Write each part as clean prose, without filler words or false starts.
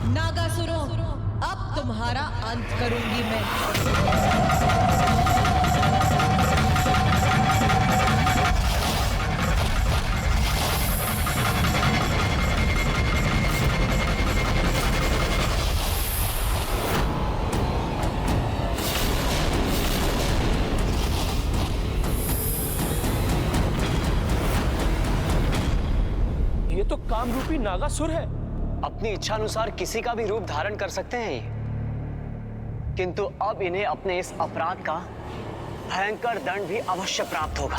नागासुरों, अब तुम्हारा अंत करूंगी मैं। ये तो कामरूपी नागासुर है। अपनी इच्छा अनुसार किसी का भी रूप धारण कर सकते हैं ये, किंतु अब इन्हें अपने इस अपराध का भयंकर दंड भी अवश्य प्राप्त होगा।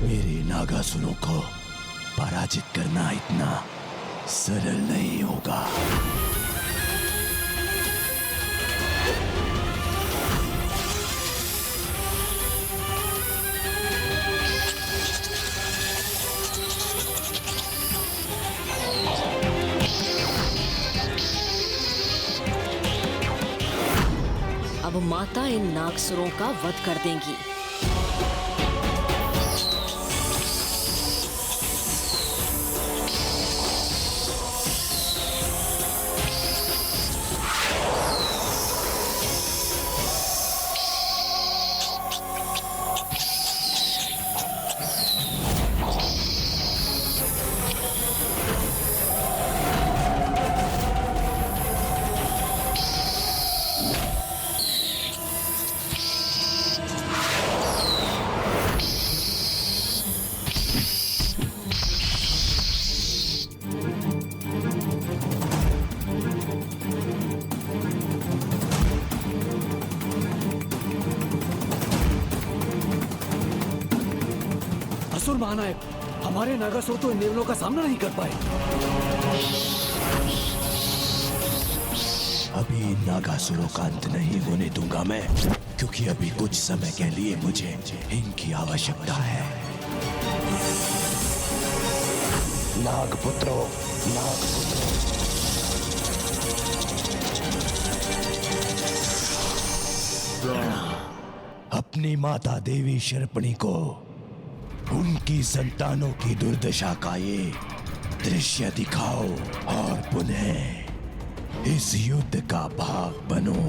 मेरे नागासुरों को पराजित करना इतना सरल नहीं होगा। अब माता इन नागसुरों का वध कर देंगी। असुर महानायक, हमारे नागासुर तो इन देवलों का सामना नहीं कर पाए। अभी इन नागासुरों का अंत नहीं होने दूंगा मैं, क्योंकि अभी कुछ समय के लिए मुझे इनकी आवश्यकता है। नागपुत्रों, नागपुत्रों, अपनी माता देवी शर्पणी को उनकी संतानों की दुर्दशा का ये दृश्य दिखाओ और पुनः इस युद्ध का भाग बनो।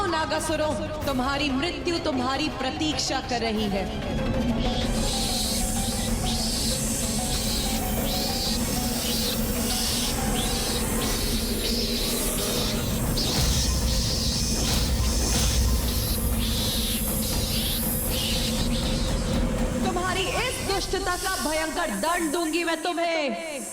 नागासुरों, तुम्हारी मृत्यु तुम्हारी प्रतीक्षा कर रही है। तुम्हारी इस दुष्टता का भयंकर दंड दूंगी मैं तुम्हें।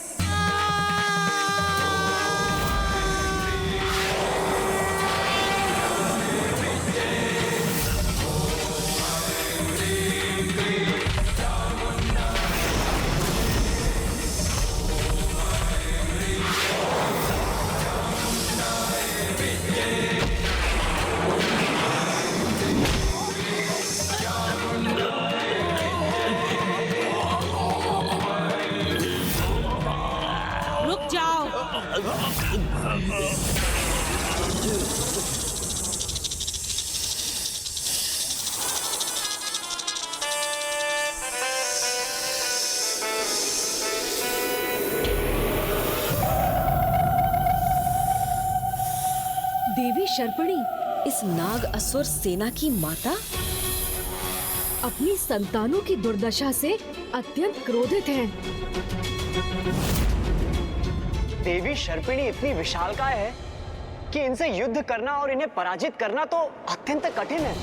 देवी शर्पणी, इस नाग असुर सेना की माता, अपनी संतानों की दुर्दशा से अत्यंत क्रोधित हैं। देवी शर्पिणी इतनी विशालकाय है कि इनसे युद्ध करना और इन्हें पराजित करना तो अत्यंत कठिन है।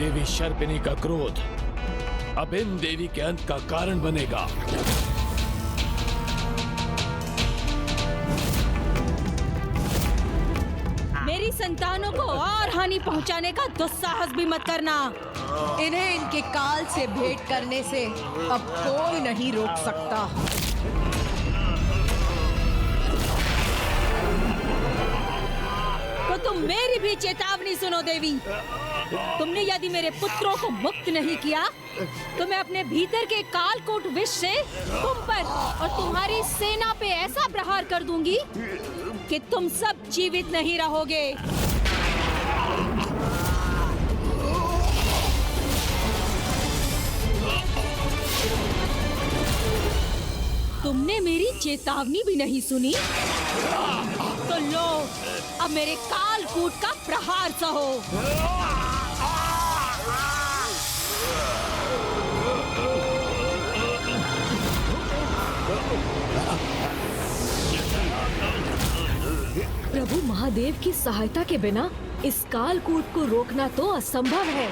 देवी शर्पिणी का क्रोध अब इन देवी के अंत का कारण बनेगा। मेरी संतानों को और हानि पहुंचाने का दुस्साहस भी मत करना। इन्हें इनके काल से भेंट करने से अब कोई नहीं रोक सकता। तो तुम मेरी भी चेतावनी सुनो देवी। तुमने यदि मेरे पुत्रों को मुक्त नहीं किया तो मैं अपने भीतर के कालकूट विष से तुम पर और तुम्हारी सेना पे ऐसा प्रहार कर दूंगी कि तुम सब जीवित नहीं रहोगे। तुमने मेरी चेतावनी भी नहीं सुनी तो लो अब मेरे कालकूट का प्रहार सहो। प्रभु महादेव की सहायता के बिना इस कालकूट को रोकना तो असंभव है।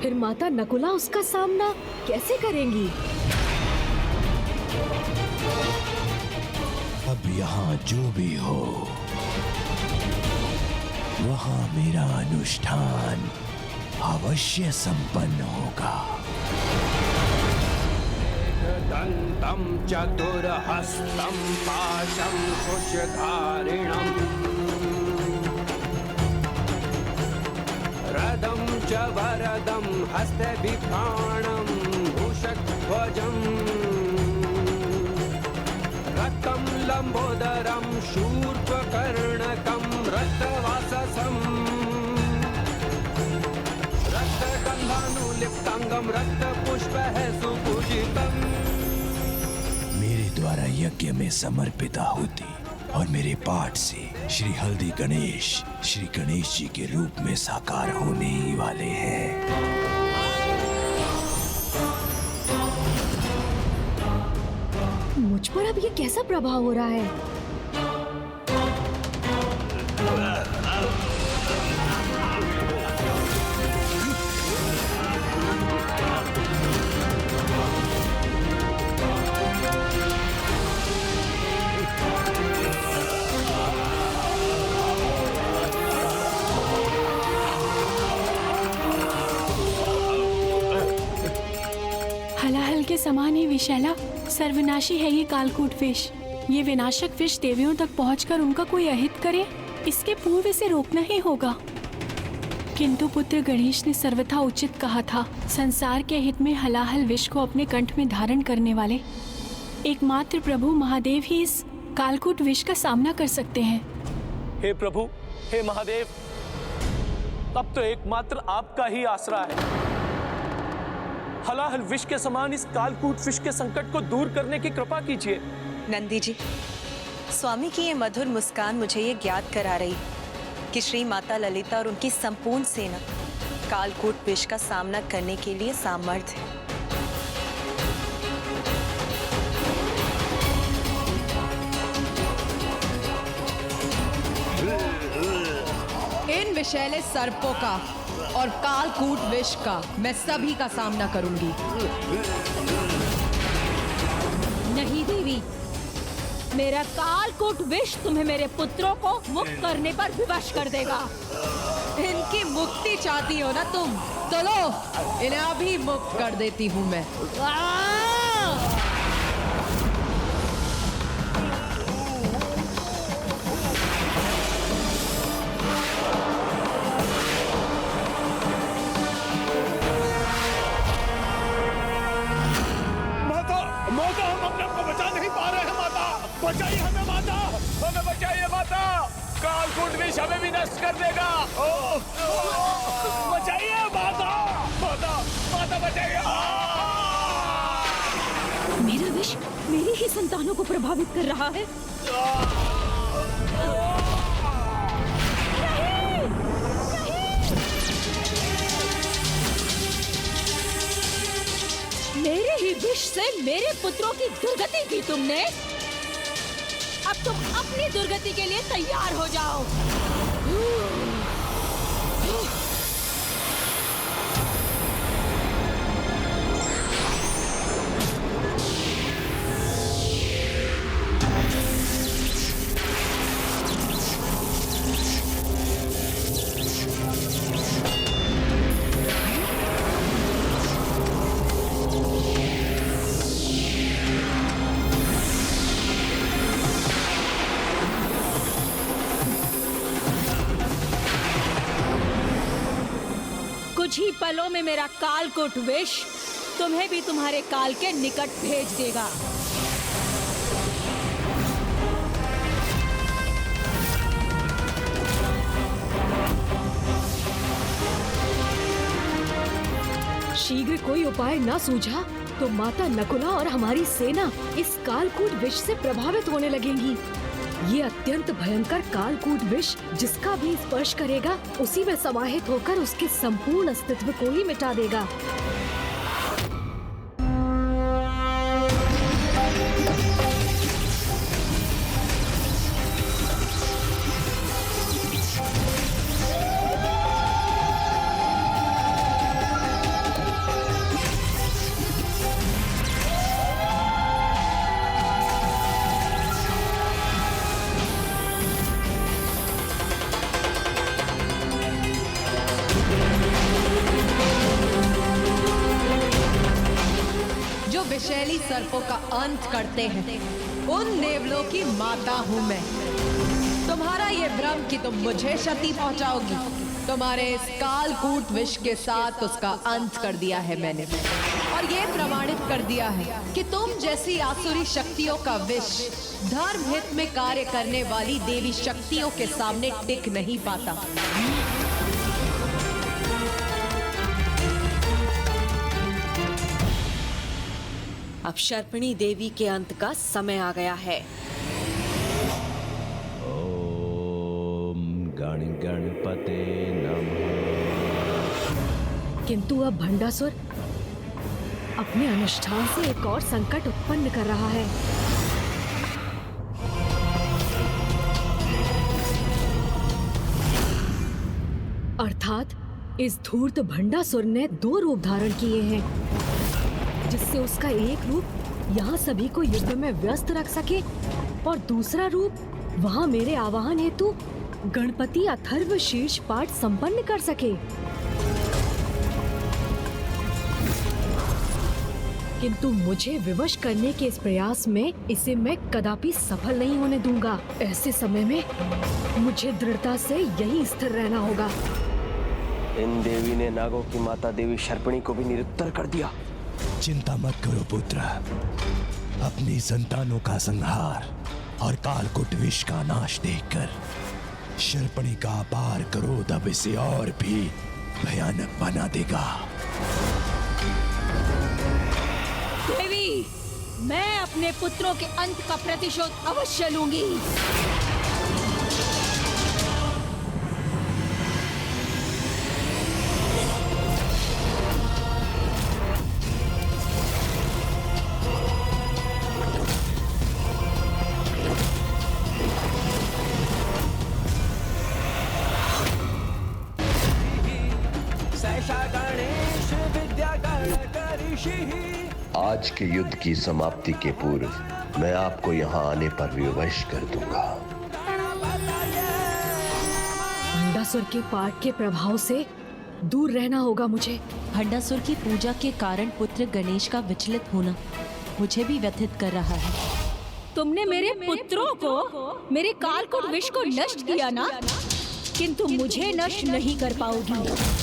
फिर माता नकुला उसका सामना कैसे करेंगी? अब यहाँ जो भी हो वहाँ मेरा अनुष्ठान अवश्य संपन्न होगा। दंतं चतुर्हस्तं पाशं कुशधारिणम् रदं च वरदं हस्ते बिभ्राणं भूषध्वजम् रक्तं लंबोदरं शूर्पकर्णकं रक्तवाससं रक्तगन्धानुलिप्तांगं रक्तपुष्पैः सुपूजितम्। मेरे द्वारा यज्ञ में समर्पित आहुति और मेरे पाठ से श्री हल्दी गणेश श्री गणेश जी के रूप में साकार होने ही वाले हैं। मुझ पर अब ये कैसा प्रभाव हो रहा है? हलाहल के समान ही विशैला सर्वनाशी है ये कालकूट विष। ये विनाशक विष देवियों तक पहुंचकर उनका कोई अहित करे, इसके पूर्व इसे रोकना ही होगा। किंतु पुत्र गणेश ने सर्वथा उचित कहा था। संसार के हित में हलाहल विष को अपने कंठ में धारण करने वाले एकमात्र प्रभु महादेव ही इस कालकूट विष का सामना कर सकते हैं। हे प्रभु, हे महादेव, तब तो एकमात्र आपका ही आसरा है। हलाहल विष के समान इस कालकूट विष के संकट को दूर करने की कृपा कीजिए। नंदी जी, स्वामी की ये मधुर मुस्कान मुझे ये ज्ञात करा रही कि श्री माता ललिता और उनकी संपूर्ण सेना कालकूट विष का सामना करने के लिए सामर्थ्य है। इन विषैले सर्पों का और कालकूट विष का मैं सभी का सामना करूंगी। नहीं देवी, मेरा कालकूट विष तुम्हें मेरे पुत्रों को मुक्त करने पर विवश कर देगा। इनकी मुक्ति चाहती हो ना तुम? तो लो, इन्हें अभी मुक्त कर देती हूँ मैं। बचाइए हमें माता, हमें बचाइए माता, कालकूट विष हमें भी नष्ट कर देगा। बचाइए माता, माता, माता बचाइए। मेरा विष मेरी ही संतानों को प्रभावित कर रहा है। मेरे ही विष से मेरे पुत्रों की दुर्गति की तुमने। अब तुम अपनी दुर्गति के लिए तैयार हो जाओ। कुछ ही पलों में मेरा कालकूट विष तुम्हें भी तुम्हारे काल के निकट भेज देगा। शीघ्र कोई उपाय न सूझा तो माता नकुला और हमारी सेना इस कालकूट विष से प्रभावित होने लगेंगी। ये अत्यंत भयंकर कालकूट विष जिसका भी स्पर्श करेगा उसी में समाहित होकर उसके संपूर्ण अस्तित्व को ही मिटा देगा। विषैली सर्पों का अंत करते हैं, उन नेवलों की माता हूँ मैं। तुम्हारा ये भ्रम कि तुम मुझे क्षति पहुंचाओगी, तुम्हारे इस कालकूट विष के साथ उसका अंत कर दिया है मैंने, और ये प्रमाणित कर दिया है कि तुम जैसी आसुरी शक्तियों का विष धर्म हित में कार्य करने वाली देवी शक्तियों के सामने टिक नहीं पाता। अब शर्पणी देवी के अंत का समय आ गया है। ओम गण गणपते नमः। किंतु अब भंडासुर अपने अनुष्ठान से एक और संकट उत्पन्न कर रहा है। अर्थात इस धूर्त भंडासुर ने 2 रूप धारण किए हैं, जिससे उसका एक रूप यहाँ सभी को युद्ध में व्यस्त रख सके और दूसरा रूप वहाँ मेरे आवाहन हेतु गणपति अथर्व शीर्ष पाठ संपन्न कर सके। किंतु मुझे विवश करने के इस प्रयास में इसे मैं कदापि सफल नहीं होने दूंगा। ऐसे समय में मुझे दृढ़ता से यही स्थिर रहना होगा। इन देवी ने नागों की माता देवी शर्पणी को भी निरुत्तर कर दिया। चिंता मत करो पुत्र, अपनी संतानों का संहार और कालकूट विष का नाश देखकर शर्पणी का अपार क्रोध अब इसे और भी भयानक बना देगा। देवी, मैं अपने पुत्रों के अंत का प्रतिशोध अवश्य लूंगी। आज के युद्ध की समाप्ति के पूर्व मैं आपको यहाँ आने पर विवश कर दूंगा। भंडासुर के पाठ के प्रभाव से दूर रहना होगा मुझे। भंडासुर की पूजा के कारण पुत्र गणेश का विचलित होना मुझे भी व्यथित कर रहा है। तुमने मेरे पुत्रों को, मेरे कालकूट विष को नष्ट किया ना, किंतु मुझे नष्ट नहीं कर पाओगी।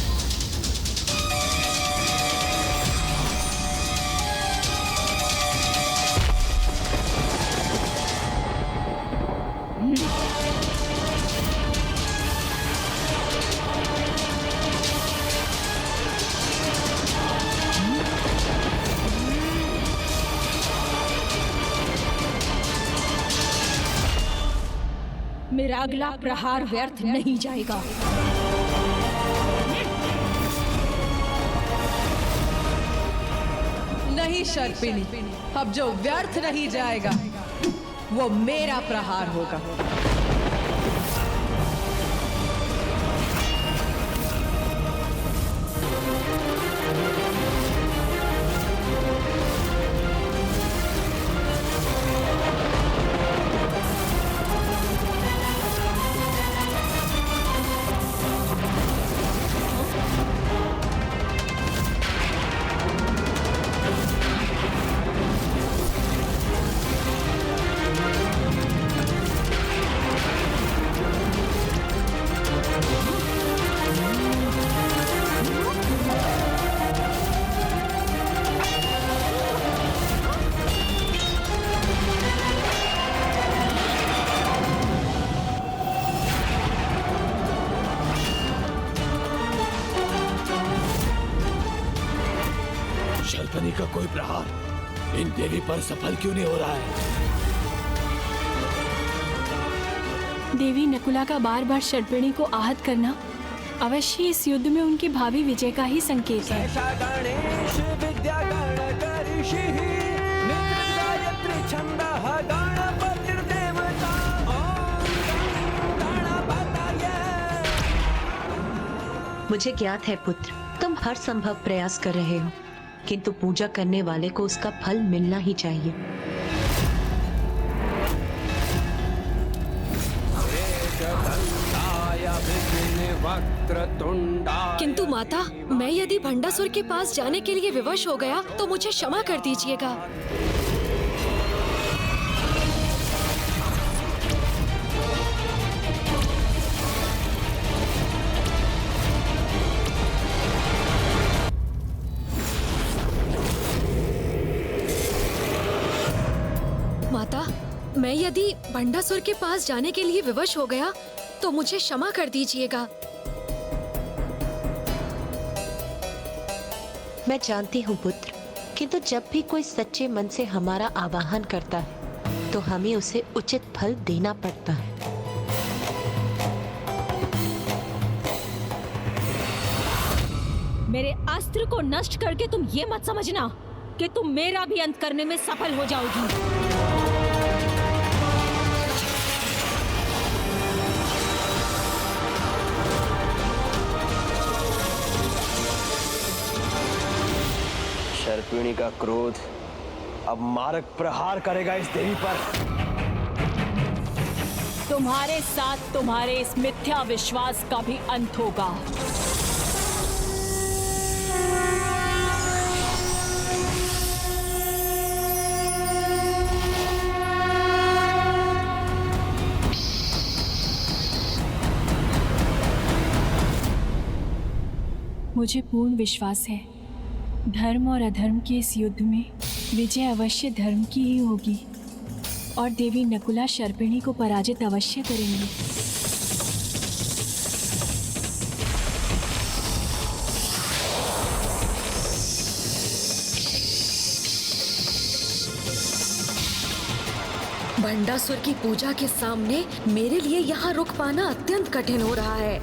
मेरा अगला प्रहार व्यर्थ नहीं जाएगा। नहीं शर्पिणी, अब जो व्यर्थ नहीं जाएगा वो मेरा प्रहार होगा। शर्पणी का कोई प्रहार इन देवी पर सफल क्यों नहीं हो रहा है? देवी नकुला का बार बार शर्पिणी को आहत करना अवश्य इस युद्ध में उनकी भावी विजय का ही संकेत है। मुझे ज्ञात है पुत्र, तुम हर संभव प्रयास कर रहे हो, किंतु पूजा करने वाले को उसका फल मिलना ही चाहिए। किंतु माता, मैं यदि भंडासुर के पास जाने के लिए विवश हो गया तो मुझे क्षमा कर दीजिएगा। माता, मैं यदि भंडासुर के पास जाने के लिए विवश हो गया तो मुझे क्षमा कर दीजिएगा। मैं जानती हूँ पुत्र, किंतु जब भी कोई सच्चे मन से हमारा आवाहन करता है तो हमें उसे उचित फल देना पड़ता है। मेरे अस्त्र को नष्ट करके तुम ये मत समझना कि तुम मेरा भी अंत करने में सफल हो जाओगी। शर्पिणी का क्रोध अब मारक प्रहार करेगा इस देवी पर। तुम्हारे साथ तुम्हारे इस मिथ्या विश्वास का भी अंत होगा। मुझे पूर्ण विश्वास है, धर्म और अधर्म के इस युद्ध में विजय अवश्य धर्म की ही होगी और देवी नकुला शर्पिणी को पराजित अवश्य करेंगी। भंडासुर की पूजा के सामने मेरे लिए यहाँ रुक पाना अत्यंत कठिन हो रहा है।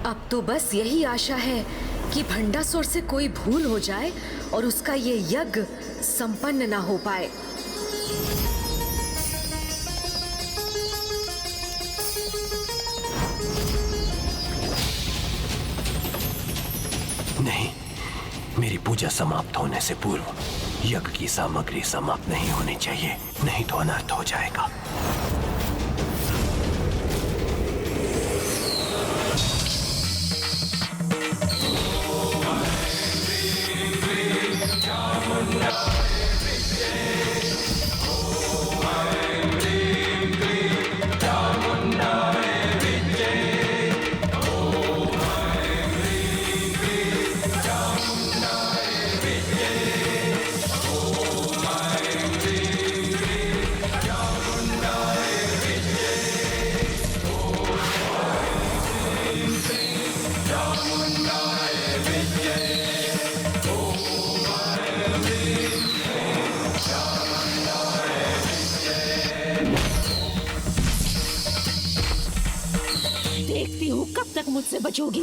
अब तो बस यही आशा है कि भंडासुर से कोई भूल हो जाए और उसका ये यज्ञ संपन्न ना हो पाए। नहीं, मेरी पूजा समाप्त होने से पूर्व यज्ञ की सामग्री समाप्त नहीं होनी चाहिए, नहीं तो अनर्थ हो जाएगा। देखती हूँ कब तक मुझसे बचोगी।